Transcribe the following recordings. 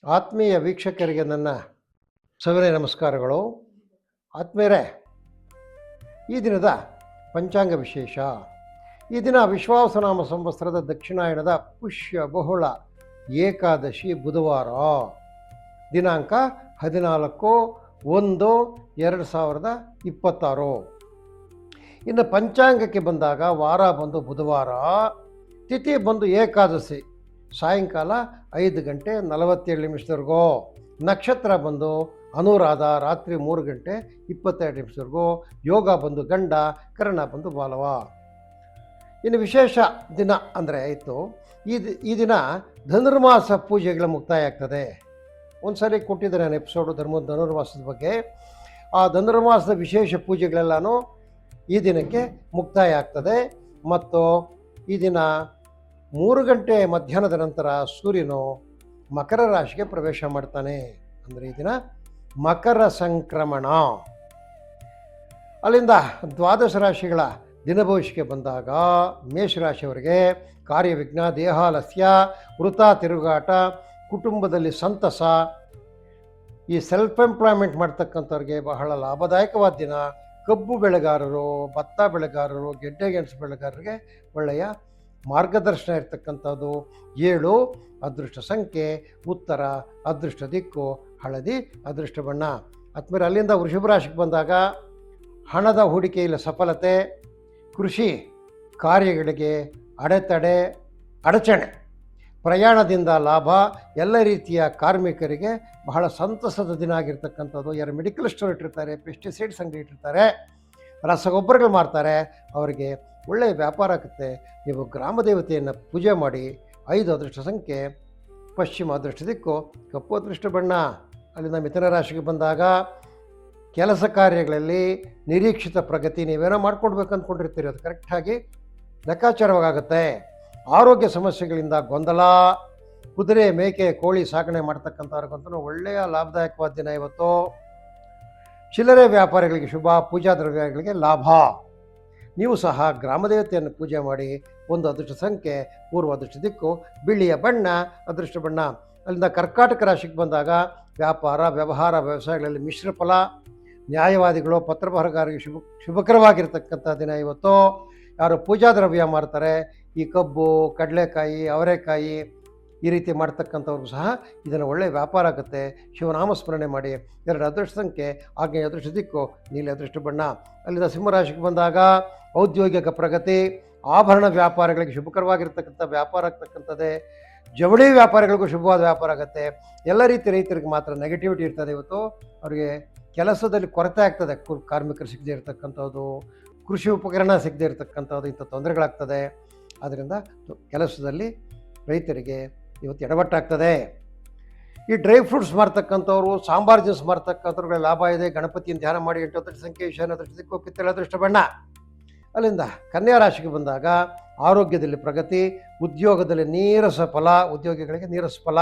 ಆತ್ಮೀಯ ವೀಕ್ಷಕರಿಗೆ ನನ್ನ ಸವಿನಯ ನಮಸ್ಕಾರಗಳು. ಆತ್ಮೀಯರೇ, ಈ ದಿನದ ಪಂಚಾಂಗ ವಿಶೇಷ. ಈ ದಿನ ವಿಶ್ವಾವಸುನಾಮ ಸಂವತ್ಸರದ ದಕ್ಷಿಣಾಯಣದ ಪುಷ್ಯ ಬಹುಳ ಏಕಾದಶಿ ಬುಧವಾರ, ದಿನಾಂಕ 14/1/2026. ಇನ್ನು ಪಂಚಾಂಗಕ್ಕೆ ಬಂದಾಗ ವಾರ ಬಂದು ಬುಧವಾರ, ತಿಥಿ ಬಂದು ಏಕಾದಶಿ ಸಾಯಂಕಾಲ 5:47 ನಕ್ಷತ್ರ ಬಂದು ಅನುರಾಧ ರಾತ್ರಿ 3:22 ಯೋಗ ಬಂದು ಗಂಡ, ಕರ್ಣ ಬಂದು ಬಾಲವ. ಇನ್ನು ವಿಶೇಷ ದಿನ ಅಂದರೆ ಆಯಿತು, ಈ ದಿನ ಧನುರ್ಮಾಸ ಪೂಜೆಗಳ ಮುಕ್ತಾಯ ಆಗ್ತದೆ. ಒಂದು ಸಾರಿ ಕೊಟ್ಟಿದ್ದೆ ನಾನು ಎಪಿಸೋಡು ಧನುರ್ಮಾಸದ ಬಗ್ಗೆ. ಆ ಧನುರ್ಮಾಸದ ವಿಶೇಷ ಪೂಜೆಗಳೆಲ್ಲನೂ ಈ ದಿನಕ್ಕೆ ಮುಕ್ತಾಯ ಆಗ್ತದೆ. ಮತ್ತು ಈ ದಿನ 3 ಗಂಟೆ ಮಧ್ಯಾಹ್ನದ ನಂತರ ಸೂರ್ಯನು ಮಕರ ರಾಶಿಗೆ ಪ್ರವೇಶ ಮಾಡ್ತಾನೆ. ಅಂದರೆ ಈ ದಿನ ಮಕರ ಸಂಕ್ರಮಣ. ಅಲ್ಲಿಂದ ದ್ವಾದಶ ರಾಶಿಗಳ ದಿನಭವಿಷ್ಯಕ್ಕೆ ಬಂದಾಗ ಮೇಷರಾಶಿಯವರಿಗೆ ಕಾರ್ಯವಿಘ್ನ, ದೇಹಾಲಸ್ಯ, ವೃಥ ತಿರುಗಾಟ, ಕುಟುಂಬದಲ್ಲಿ ಸಂತಸ. ಈ ಸೆಲ್ಫ್ ಎಂಪ್ಲಾಯ್ಮೆಂಟ್ ಮಾಡ್ತಕ್ಕಂಥವ್ರಿಗೆ ಬಹಳ ಲಾಭದಾಯಕವಾದ ದಿನ. ಕಬ್ಬು ಬೆಳೆಗಾರರು, ಭತ್ತ ಬೆಳೆಗಾರರು, ಗೆಡ್ಡೆ ಗೆಣಸು ಬೆಳೆಗಾರರಿಗೆ ಒಳ್ಳೆಯ ಮಾರ್ಗದರ್ಶನ ಇರ್ತಕ್ಕಂಥದ್ದು. 7 ಅದೃಷ್ಟ ಸಂಖ್ಯೆ, ಉತ್ತರ, ಅದೃಷ್ಟ ದಿಕ್ಕು ಹಳದಿ, ಅದೃಷ್ಟ ಬಣ್ಣ. ಆದ್ಮೇಲೆ ಅಲ್ಲಿಂದ ವೃಷಭ ರಾಶಿಗೆ ಬಂದಾಗ ಹಣದ ಹೂಡಿಕೆಯಲ್ಲಿ ಸಫಲತೆ, ಕೃಷಿ ಕಾರ್ಯಗಳಿಗೆ ಅಡಚಣೆ, ಪ್ರಯಾಣದಿಂದ ಲಾಭ. ಎಲ್ಲ ರೀತಿಯ ಕಾರ್ಮಿಕರಿಗೆ ಬಹಳ ಸಂತಸದ ದಿನ ಆಗಿರ್ತಕ್ಕಂಥದ್ದು. ಯಾರು ಮೆಡಿಕಲ್ ಸ್ಟೋರ್ ಇಟ್ಟಿರ್ತಾರೆ, ಪೆಸ್ಟಿಸೈಡ್ಸ್ ಅಂಗಡಿ ಇಟ್ಟಿರ್ತಾರೆ, ರಸಗೊಬ್ಬರಗಳು ಮಾರ್ತಾರೆ, ಅವರಿಗೆ ಒಳ್ಳೆಯ ವ್ಯಾಪಾರ ಆಗುತ್ತೆ. ನೀವು ಗ್ರಾಮ ದೇವತೆಯನ್ನು ಪೂಜೆ ಮಾಡಿ. 5 ಅದೃಷ್ಟ ಸಂಖ್ಯೆ, ಪಶ್ಚಿಮ ಅದೃಷ್ಟ ದಿಕ್ಕು, ಕಪ್ಪು ಅದೃಷ್ಟ ಬಣ್ಣ. ಅಲ್ಲಿಂದ ಮಿಥುನ ರಾಶಿಗೆ ಬಂದಾಗ ಕೆಲಸ ಕಾರ್ಯಗಳಲ್ಲಿ ನಿರೀಕ್ಷಿತ ಪ್ರಗತಿ. ನೀವೇನೋ ಮಾಡ್ಕೊಡ್ಬೇಕು ಅಂದ್ಕೊಂಡಿರ್ತೀರಿ, ಅದು ಕರೆಕ್ಟಾಗಿ ಲೆಕ್ಕಾಚಾರವಾಗುತ್ತೆ. ಆರೋಗ್ಯ ಸಮಸ್ಯೆಗಳಿಂದ ಗೊಂದಲ. ಕುದುರೆ, ಮೇಕೆ, ಕೋಳಿ ಸಾಕಣೆ ಮಾಡ್ತಕ್ಕಂಥವ್ರಿಗಂತೂ ಒಳ್ಳೆಯ ಲಾಭದಾಯಕವಾದ ದಿನ ಇವತ್ತು. ಚಿಲ್ಲರೆ ವ್ಯಾಪಾರಿಗಳಿಗೆ ಶುಭ, ಪೂಜಾ ದ್ರವ್ಯಗಳಿಗೆ ಲಾಭ. ನೀವು ಸಹ ಗ್ರಾಮದೇವತೆಯನ್ನು ಪೂಜೆ ಮಾಡಿ. 1 ಅದೃಷ್ಟ ಸಂಖ್ಯೆ, ಪೂರ್ವ ಅದೃಷ್ಟ ದಿಕ್ಕು, ಬಿಳಿಯ ಬಣ್ಣ, ಅದೃಷ್ಟ ಬಣ್ಣ. ಅಲ್ಲಿಂದ ಕರ್ಕಾಟಕ ರಾಶಿಗೆ ಬಂದಾಗ ವ್ಯಾಪಾರ, ವ್ಯವಹಾರ, ವ್ಯವಸಾಯಗಳಲ್ಲಿ ಮಿಶ್ರ ಫಲ. ನ್ಯಾಯವಾದಿಗಳು, ಪತ್ರಬರಹಗಾರರಿಗೆ ಶುಭಕರವಾಗಿರ್ತಕ್ಕಂಥ ದಿನ ಇವತ್ತು. ಯಾರು ಪೂಜಾ ದ್ರವ್ಯ ಮಾರ್ತಾರೆ, ಈ ಕಬ್ಬು, ಕಡಲೆಕಾಯಿ, ಅವರೆಕಾಯಿ ಈ ರೀತಿ ಮಾಡ್ತಕ್ಕಂಥವ್ರಿಗೂ ಸಹ ಇದನ್ನು ಒಳ್ಳೆಯ ವ್ಯಾಪಾರ ಆಗುತ್ತೆ. ಶಿವನಾಮಸ್ಮರಣೆ ಮಾಡಿ. 2 ಅದೃಷ್ಟ ಸಂಖ್ಯೆ, ಆಗ್ನೇಯ ಅದೃಷ್ಟ ದಿಕ್ಕು, ನೀಲಿ ಅದೃಷ್ಟ ಬಣ್ಣ. ಅಲ್ಲಿಂದ ಸಿಂಹರಾಶಿಗೆ ಬಂದಾಗ ಔದ್ಯೋಗಿಕ ಪ್ರಗತಿ, ಆಭರಣ ವ್ಯಾಪಾರಗಳಿಗೆ ಶುಭಕರವಾಗಿರ್ತಕ್ಕಂಥ ವ್ಯಾಪಾರ ಆಗ್ತಕ್ಕಂಥದ್ದೇ. ಜವಳಿ ವ್ಯಾಪಾರಿಗಳಿಗೂ ಶುಭವಾದ ವ್ಯಾಪಾರ ಆಗುತ್ತೆ. ಎಲ್ಲ ರೀತಿಯ ರೈತರಿಗೆ ಮಾತ್ರ ನೆಗೆಟಿವಿಟಿ ಇರ್ತದೆ ಇವತ್ತು. ಅವರಿಗೆ ಕೆಲಸದಲ್ಲಿ ಕೊರತೆ ಆಗ್ತದೆ, ಕಾರ್ಮಿಕರು ಸಿಗದೇ ಇರತಕ್ಕಂಥದ್ದು, ಕೃಷಿ ಉಪಕರಣ ಸಿಗದೇ ಇರತಕ್ಕಂಥದ್ದು, ಇಂಥ ತೊಂದರೆಗಳಾಗ್ತದೆ. ಆದ್ದರಿಂದ ಕೆಲಸದಲ್ಲಿ ರೈತರಿಗೆ ಇವತ್ತು ಎಡವಟ್ಟಾಗ್ತದೆ. ಈ ಡ್ರೈ ಫ್ರೂಟ್ಸ್ ಮಾರ್ತಕ್ಕಂಥವ್ರು, ಸಾಂಬಾರು ಜ್ಯೂಸ್ ಮಾರ್ತಕ್ಕಂಥವ್ರಿಗೆ ಲಾಭ ಇದೆ. ಗಣಪತಿಯನ್ನು ಧ್ಯಾನ ಮಾಡಿ. 8 ಅದೃಷ್ಟ ಸಂಖ್ಯೆ, ಈಶಾನ್ಯ ಅದೃಷ್ಟ ದಿಕ್ಕು, ಕಿತ್ತಳೆ ಅದೃಷ್ಟ ಬಣ್ಣ. ಅಲ್ಲಿಂದ ಕನ್ಯಾ ರಾಶಿಗೆ ಬಂದಾಗ ಆರೋಗ್ಯದಲ್ಲಿ ಪ್ರಗತಿ, ಉದ್ಯೋಗದಲ್ಲಿ ನೀರಸ ಫಲ, ಉದ್ಯೋಗಿಗಳಿಗೆ ನೀರಸ ಫಲ,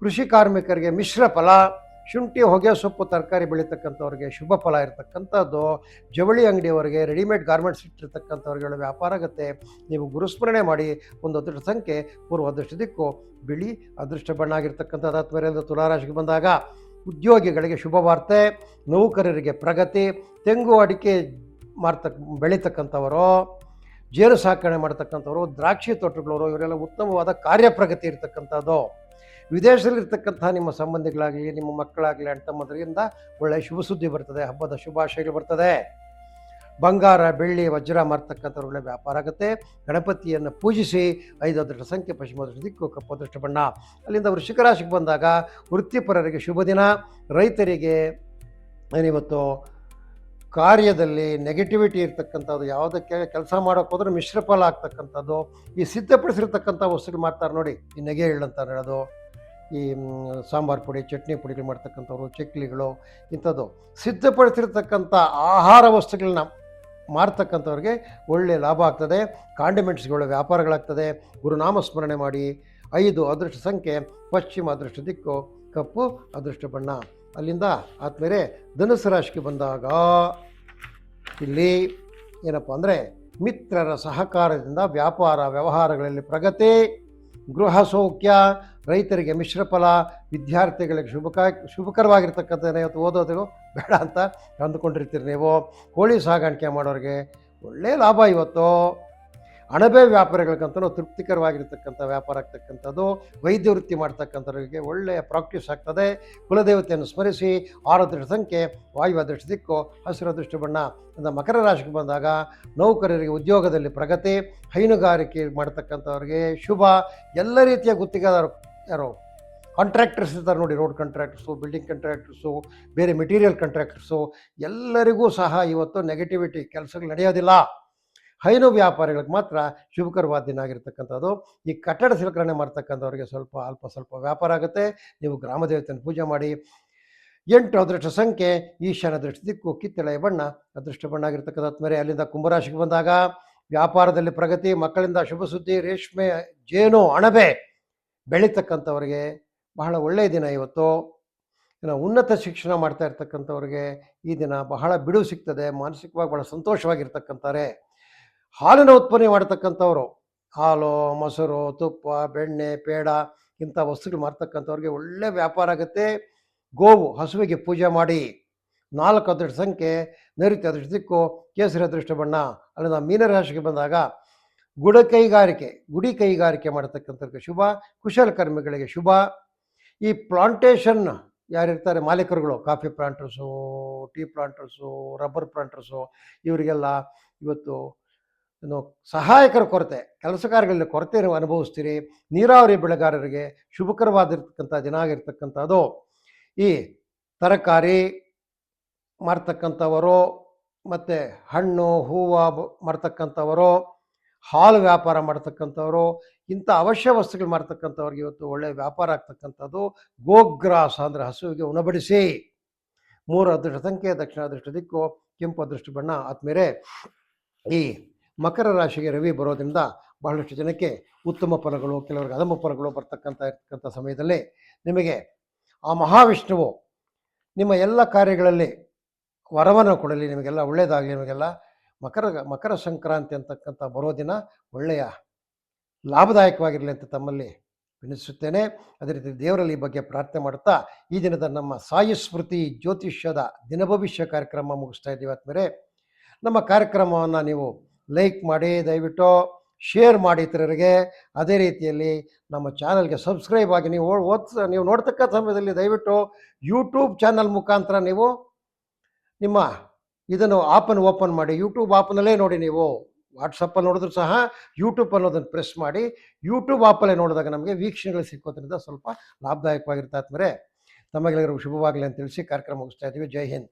ಕೃಷಿ ಕಾರ್ಮಿಕರಿಗೆ ಮಿಶ್ರ ಫಲ, ಶುಂಠಿ, ಹೊಗೆ ಸೊಪ್ಪು, ತರಕಾರಿ ಬೆಳೀತಕ್ಕಂಥವ್ರಿಗೆ ಶುಭ ಫಲ ಇರತಕ್ಕಂಥದ್ದು. ಜವಳಿ ಅಂಗಡಿಯವರಿಗೆ, ರೆಡಿಮೇಡ್ ಗಾರ್ಮೆಂಟ್ಸ್ ಇಟ್ಟಿರ್ತಕ್ಕಂಥವ್ರಿಗೆ ವ್ಯಾಪಾರ ಆಗುತ್ತೆ. ನೀವು ಗುರುಸ್ಮರಣೆ ಮಾಡಿ. 1 ಅದೃಷ್ಟ ಸಂಖ್ಯೆ, ಪೂರ್ವ ಅದೃಷ್ಟ ದಿಕ್ಕು, ಬಿಳಿ ಅದೃಷ್ಟ ಬಣ್ಣ ಆಗಿರ್ತಕ್ಕಂಥದ್ದು. ಆತ್ಮೀಯರಿಂದ ತುಲಾರಾಶಿಗೆ ಬಂದಾಗ ಉದ್ಯೋಗಿಗಳಿಗೆ ಶುಭ ವಾರ್ತೆ, ನೌಕರರಿಗೆ ಪ್ರಗತಿ, ತೆಂಗು ಅಡಿಕೆ ಬೆಳೀತಕ್ಕಂಥವರು, ಜೇನು ಸಾಕಣೆ ಮಾಡ್ತಕ್ಕಂಥವ್ರು, ದ್ರಾಕ್ಷಿ ತೋಟಗಳವರು, ಇವರೆಲ್ಲ ಉತ್ತಮವಾದ ಕಾರ್ಯಪ್ರಗತಿ ಇರತಕ್ಕಂಥದ್ದು. ವಿದೇಶದಲ್ಲಿರ್ತಕ್ಕಂಥ ನಿಮ್ಮ ಸಂಬಂಧಿಗಳಾಗಲಿ, ನಿಮ್ಮ ಮಕ್ಕಳಾಗಲಿ, ಅಣ್ತಮ್ಮದ್ರಿಂದ ಒಳ್ಳೆಯ ಶುಭ ಸುದ್ದಿ ಬರ್ತದೆ. ಹಬ್ಬದ ಶುಭಾಶಯಗಳು ಬರ್ತದೆ. ಬಂಗಾರ, ಬೆಳ್ಳಿ, ವಜ್ರ ಮಾರ್ತಕ್ಕಂಥವ್ರು ಒಳ್ಳೆಯ ವ್ಯಾಪಾರ ಆಗುತ್ತೆ. ಗಣಪತಿಯನ್ನು ಪೂಜಿಸಿ. 5 ಅದೃಷ್ಟ ಸಂಖ್ಯೆ, ಪಶ್ಚಿಮ ಅದೃಷ್ಟ ದಿಕ್ಕು, ಕಪ್ಪು ಅದೃಷ್ಟ ಬಣ್ಣ. ಅಲ್ಲಿಂದ ವೃಶ್ಚಿಕ ರಾಶಿಗೆ ಬಂದಾಗ ವೃತ್ತಿಪರರಿಗೆ ಶುಭ ದಿನ. ರೈತರಿಗೆ ಏನಿವತ್ತು ಕಾರ್ಯದಲ್ಲಿ ನೆಗೆಟಿವಿಟಿ ಇರ್ತಕ್ಕಂಥದ್ದು, ಯಾವುದಕ್ಕೆ ಕೆಲಸ ಮಾಡೋಕ್ಕೆ ಹೋದ್ರೆ ಮಿಶ್ರ ಫಲ ಆಗ್ತಕ್ಕಂಥದ್ದು. ಈ ಸಿದ್ಧಪಡಿಸಿರ್ತಕ್ಕಂಥ ವಸ್ತುಗಳು ಮಾಡ್ತಾರೆ ನೋಡಿ, ಈ ನೆಗೆ ಎಳ್ಳು ಅಂತ ಹೇಳೋದು, ಈ ಸಾಂಬಾರು ಪುಡಿ, ಚಟ್ನಿ ಪುಡಿಗಳು ಮಾಡ್ತಕ್ಕಂಥವ್ರು, ಚಕ್ಲಿಗಳು, ಇಂಥದ್ದು ಸಿದ್ಧಪಡಿಸಿರ್ತಕ್ಕಂಥ ಆಹಾರ ವಸ್ತುಗಳನ್ನ ಮಾರ್ತಕ್ಕಂಥವ್ರಿಗೆ ಒಳ್ಳೆಯ ಲಾಭ ಆಗ್ತದೆ. ಕಾಂಡಿಮೆಂಟ್ಸ್ಗಳ ವ್ಯಾಪಾರಗಳಾಗ್ತದೆ. ಗುರುನಾಮ ಸ್ಮರಣೆ ಮಾಡಿ. 5 ಅದೃಷ್ಟ ಸಂಖ್ಯೆ, ಪಶ್ಚಿಮ ಅದೃಷ್ಟ ದಿಕ್ಕು, ಕಪ್ಪು ಅದೃಷ್ಟ ಬಣ್ಣ. ಅಲ್ಲಿಂದ ಆದ್ಮೇಲೆ ಧನುಸ್ಸು ರಾಶಿಗೆ ಬಂದಾಗ ಇಲ್ಲಿ ಏನಪ್ಪ ಅಂದರೆ ಮಿತ್ರರ ಸಹಕಾರದಿಂದ ವ್ಯಾಪಾರ ವ್ಯವಹಾರಗಳಲ್ಲಿ ಪ್ರಗತಿ, ಗೃಹ ಸೌಖ್ಯ, ರೈತರಿಗೆ ಮಿಶ್ರ ಫಲ, ವಿದ್ಯಾರ್ಥಿಗಳಿಗೆ ಶುಭಕರವಾಗಿರ್ತಕ್ಕಂಥ ಇವತ್ತು ಓದೋದು ಬೇಡ ಅಂತ ಅಂದುಕೊಂಡಿರ್ತೀರಿ ನೀವು. ಕೋಳಿ ಸಾಗಾಣಿಕೆ ಮಾಡೋರಿಗೆ ಒಳ್ಳೆಯ ಲಾಭ ಇವತ್ತು. ಅಣಬೆ ವ್ಯಾಪಾರಿಗಳಿಗಂತೂ ತೃಪ್ತಿಕರವಾಗಿರ್ತಕ್ಕಂಥ ವ್ಯಾಪಾರ ಆಗ್ತಕ್ಕಂಥದ್ದು. ವೈದ್ಯ ವೃತ್ತಿ ಮಾಡ್ತಕ್ಕಂಥವ್ರಿಗೆ ಒಳ್ಳೆಯ ಪ್ರಾಕ್ಟೀಸ್ ಆಗ್ತದೆ. ಕುಲದೇವತೆಯನ್ನು ಸ್ಮರಿಸಿ. 6 ಅದೃಷ್ಟ ಸಂಖ್ಯೆ ವಾಯು, ಅದೃಷ್ಟ ದಿಕ್ಕು ಹಸಿರು, ಅದೃಷ್ಟ ಬಣ್ಣ. ಇಂದ ಮಕರ ರಾಶಿಗೆ ಬಂದಾಗ ನೌಕರರಿಗೆ ಉದ್ಯೋಗದಲ್ಲಿ ಪ್ರಗತಿ, ಹೈನುಗಾರಿಕೆ ಮಾಡ್ತಕ್ಕಂಥವ್ರಿಗೆ ಶುಭ. ಎಲ್ಲ ರೀತಿಯ ಗುತ್ತಿಗೆದಾರರು, ಯಾರು ಕಾಂಟ್ರಾಕ್ಟರ್ಸ್ ಇರ್ತಾರೆ ನೋಡಿ, ರೋಡ್ ಕಾಂಟ್ರಾಕ್ಟರ್ಸು, ಬಿಲ್ಡಿಂಗ್ ಕಾಂಟ್ರಾಕ್ಟರ್ಸು, ಬೇರೆ ಮೆಟೀರಿಯಲ್ ಕಾಂಟ್ರಾಕ್ಟರ್ಸು, ಎಲ್ಲರಿಗೂ ಸಹ ಇವತ್ತು ನೆಗೆಟಿವಿಟಿ ಕೆಲಸಗಳು ನಡೆಯೋದಿಲ್ಲ. ಹೈನು ವ್ಯಾಪಾರಿಗಳಿಗೆ ಮಾತ್ರ ಶುಭಕರವಾದ ದಿನ ಆಗಿರ್ತಕ್ಕಂಥದ್ದು. ಈ ಕಟ್ಟಡ ಶುಲ್ಕರಣೆ ಮಾಡ್ತಕ್ಕಂಥವ್ರಿಗೆ ಸ್ವಲ್ಪ ವ್ಯಾಪಾರ ಆಗುತ್ತೆ. ನೀವು ಗ್ರಾಮ ದೇವತೆಯನ್ನು ಪೂಜೆ ಮಾಡಿ. 8 ಅದೃಷ್ಟ ಸಂಖ್ಯೆ ಈಶಾನ್ಯ ಅದೃಷ್ಟ ದಿಕ್ಕು ಕಿತ್ತಳೆಯ ಬಣ್ಣ, ಅದೃಷ್ಟ ಬಣ್ಣ ಆಗಿರ್ತಕ್ಕಂಥ ಮೇಲೆ. ಅಲ್ಲಿಂದ ಕುಂಭರಾಶಿಗೆ ಬಂದಾಗ ವ್ಯಾಪಾರದಲ್ಲಿ ಪ್ರಗತಿ, ಮಕ್ಕಳಿಂದ ಶುಭ ಸುದ್ದಿ, ರೇಷ್ಮೆ, ಜೇನು, ಅಣಬೆ ಬೆಳೀತಕ್ಕಂಥವ್ರಿಗೆ ಬಹಳ ಒಳ್ಳೆಯ ದಿನ ಇವತ್ತು. ಇನ್ನು ಉನ್ನತ ಶಿಕ್ಷಣ ಮಾಡ್ತಾ ಇರ್ತಕ್ಕಂಥವ್ರಿಗೆ ಈ ದಿನ ಬಹಳ ಬಿಡುವು ಸಿಗ್ತದೆ. ಮಾನಸಿಕವಾಗಿ ಬಹಳ ಸಂತೋಷವಾಗಿರ್ತಕ್ಕಂಥವ್ರೆ. ಹಾಲಿನ ಉತ್ಪನ್ನ ಮಾಡ್ತಕ್ಕಂಥವ್ರು, ಹಾಲು, ಮೊಸರು, ತುಪ್ಪ, ಬೆಣ್ಣೆ, ಪೇಡ ಇಂಥ ವಸ್ತುಗಳು ಮಾರ್ತಕ್ಕಂಥವ್ರಿಗೆ ಒಳ್ಳೆ ವ್ಯಾಪಾರ ಆಗುತ್ತೆ. ಗೋವು, ಹಸುವಿಗೆ ಪೂಜೆ ಮಾಡಿ. 4 ಅದೃಷ್ಟ ಸಂಖ್ಯೆ ನೈಋತ್ಯ ಅದೃಷ್ಟ ದಿಕ್ಕು ಕೇಸರಿ, ಅದೃಷ್ಟ ಬಣ್ಣ. ಅಲ್ಲಿಂದ ಮೀನರಾಶಿಗೆ ಬಂದಾಗ ಗುಡಿ ಕೈಗಾರಿಕೆ ಮಾಡತಕ್ಕಂಥವ್ರಿಗೆ ಶುಭ, ಕುಶಲಕರ್ಮಿಗಳಿಗೆ ಶುಭ. ಈ ಪ್ಲಾಂಟೇಶನ್ ಯಾರಿರ್ತಾರೆ ಮಾಲೀಕರುಗಳು, ಕಾಫಿ ಪ್ಲಾಂಟರ್ಸು, ಟೀ ಪ್ಲಾಂಟರ್ಸು, ರಬ್ಬರ್ ಪ್ಲಾಂಟರ್ಸು, ಇವರಿಗೆಲ್ಲ ಇವತ್ತು ಸಹಾಯಕರ ಕೊರತೆ, ಕೆಲಸಗಾರಗಳಲ್ಲಿ ಕೊರತೆ ನೀವು ಅನುಭವಿಸ್ತೀರಿ. ನೀರಾವರಿ ಬೆಳೆಗಾರರಿಗೆ ಶುಭಕರವಾಗಿರ್ತಕ್ಕಂಥ ದಿನ ಆಗಿರ್ತಕ್ಕಂಥದ್ದು. ಈ ತರಕಾರಿ ಮಾರ್ತಕ್ಕಂಥವರು, ಮತ್ತು ಹಣ್ಣು ಹೂವು ಮಾರ್ತಕ್ಕಂಥವರು, ಹಾಲು ವ್ಯಾಪಾರ ಮಾಡ್ತಕ್ಕಂಥವರು, ಇಂಥ ಅವಶ್ಯ ವಸ್ತುಗಳು ಮಾರ್ತಕ್ಕಂಥವ್ರಿಗೆ ಇವತ್ತು ಒಳ್ಳೆಯ ವ್ಯಾಪಾರ ಆಗ್ತಕ್ಕಂಥದ್ದು. ಗೋಗ್ರಾಸ ಅಂದರೆ ಹಸುವಿಗೆ ಉಣಬಡಿಸಿ. 3 ಅದೃಷ್ಟ ಸಂಖ್ಯೆ ದಕ್ಷಿಣ ಅದೃಷ್ಟ ದಿಕ್ಕು ಕೆಂಪು, ಅದೃಷ್ಟ ಬಣ್ಣ. ಆದ್ಮೇಲೆ ಈ ಮಕರ ರಾಶಿಗೆ ರವಿ ಬರೋದ್ರಿಂದ ಬಹಳಷ್ಟು ಜನಕ್ಕೆ ಉತ್ತಮ ಫಲಗಳು, ಕೆಲವರಿಗೆ ಅಧಮ ಫಲಗಳು ಇರ್ತಕ್ಕಂಥ ಸಮಯದಲ್ಲಿ ನಿಮಗೆ ಆ ಮಹಾವಿಷ್ಣುವು ನಿಮ್ಮ ಎಲ್ಲ ಕಾರ್ಯಗಳಲ್ಲಿ ವರವನ್ನು ಕೊಡಲಿ, ನಿಮಗೆಲ್ಲ ಒಳ್ಳೆಯದಾಗಲಿ. ನಿಮಗೆಲ್ಲ ಮಕರ ಸಂಕ್ರಾಂತಿ ಅಂತಕ್ಕಂಥ ಬರೋ ದಿನ ಒಳ್ಳೆಯ ಲಾಭದಾಯಕವಾಗಿರಲಿ ಅಂತ ತಮ್ಮಲ್ಲಿ ವಿನಿಸುತ್ತೇನೆ. ಅದೇ ರೀತಿ ದೇವರಲ್ಲಿ ಈ ಬಗ್ಗೆ ಪ್ರಾರ್ಥನೆ ಮಾಡುತ್ತಾ ಈ ದಿನದ ನಮ್ಮ ಸಾಯಿ ಸ್ಮೃತಿ ಜ್ಯೋತಿಷ್ಯದ ದಿನ ಭವಿಷ್ಯ ಕಾರ್ಯಕ್ರಮ ಮುಗಿಸ್ತಾ ಇದ್ದೀವಿ. ಆದ್ಮೇಲೆ ನಮ್ಮ ಕಾರ್ಯಕ್ರಮವನ್ನು ನೀವು ಲೈಕ್ ಮಾಡಿ, ದಯವಿಟ್ಟು ಶೇರ್ ಮಾಡಿ ಇತರರಿಗೆ. ಅದೇ ರೀತಿಯಲ್ಲಿ ನಮ್ಮ ಚಾನಲ್ಗೆ ಸಬ್ಸ್ಕ್ರೈಬ್ ಆಗಿ. ನೀವು ನೋಡ್ತಕ್ಕಂಥ ಸಮಯದಲ್ಲಿ ದಯವಿಟ್ಟು ಯೂಟ್ಯೂಬ್ ಚಾನಲ್ ಮುಖಾಂತರ ನೀವು ನಿಮ್ಮ ಇದನ್ನು ಆಪನ್ನು ಓಪನ್ ಮಾಡಿ. ಯೂಟ್ಯೂಬ್ ಆಪ್ನಲ್ಲೇ ನೋಡಿ. ನೀವು ವಾಟ್ಸಪ್ಪಲ್ಲಿ ನೋಡಿದ್ರು ಸಹ ಯೂಟ್ಯೂಬ್ ಅನ್ನೋದನ್ನು ಪ್ರೆಸ್ ಮಾಡಿ. ಯೂಟ್ಯೂಬ್ ಆಪಲ್ಲೇ ನೋಡಿದಾಗ ನಮಗೆ ವೀಕ್ಷಣೆಗಳು ಸಿಕ್ಕೋದ್ರಿಂದ ಸ್ವಲ್ಪ ಲಾಭದಾಯಕವಾಗಿರ್ತಾ. ಆದ್ಮೇಲೆ ತಮಗೆಲ್ಲರಿಗೂ ಶುಭವಾಗಲಿ ಅಂತ ತಿಳಿಸಿ ಕಾರ್ಯಕ್ರಮ ಮುಗಿಸ್ತಾ ಇದ್ದೀವಿ. ಜೈ ಹಿಂದ್.